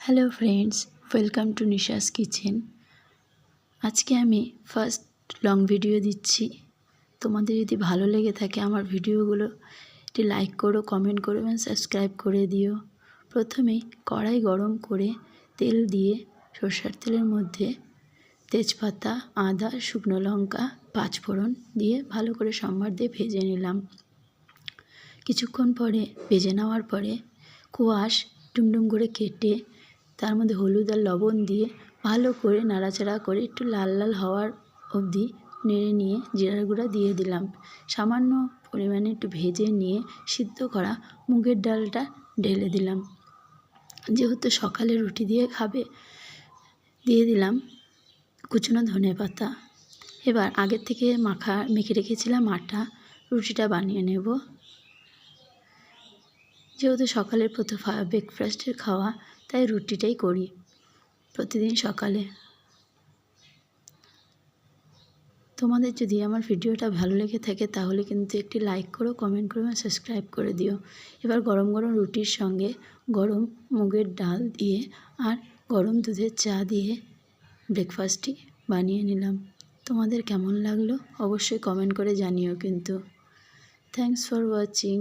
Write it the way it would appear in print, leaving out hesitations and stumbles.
Hello friends, welcome to নিশাস kitchen. আজকে আমি first long video দিচ্ছি। তোমাদের যদি ভালো লেগে থাকে আমার ভিডিওগুলো একটি লাইক করো, কমেন্ট করো এবং সাবস্ক্রাইব করে দিও। প্রথমেই কড়াই গরম করে তেল দিয়ে সরষের তেলের মধ্যে তেজপাতা, আদা, শুকনো লঙ্কা, পাঁচফোড়ন দিয়ে ভালো করে সম্বার দিয়ে ভেজে নিলাম। কিছুক্ষণ পরে ভেজে নেওয়ার পরে কোয়াশ ডুমডুম করে কেটে তার মধ্যে হলুদ আর লবণ দিয়ে ভালো করে নাড়াচাড়া করে একটু লাল লাল হওয়ার অবধি নেড়ে নিয়ে জিরার গুঁড়া দিয়ে দিলাম। সামান্য পরিমাণে একটু ভেজে নিয়ে সিদ্ধ করা মুগের ডালটা ঢেলে দিলাম। যেহেতু সকালে রুটি দিয়ে খাবে, দিয়ে দিলাম কুচনো ধনেপাতা। এবার আগের থেকে মেখে রেখেছিলাম আটা, রুটিটা বানিয়ে নেব। যেহেতু সকালের প্রথম ব্রেকফাস্টের খাওয়া, তাই রুটিটাই করি প্রতিদিন সকালে। তোমাদের যদি আমার ভিডিওটা ভালো লেগে থাকে তাহলে কিন্তু একটি লাইক করো, কমেন্ট করো এবং সাবস্ক্রাইব করে দিও। এবার গরম গরম রুটির সঙ্গে গরম মুগের ডাল দিয়ে আর গরম দুধের চা দিয়ে ব্রেকফাস্টটি বানিয়ে নিলাম। তোমাদের কেমন লাগলো অবশ্যই কমেন্ট করে জানিও কিন্তু। Thanks for watching.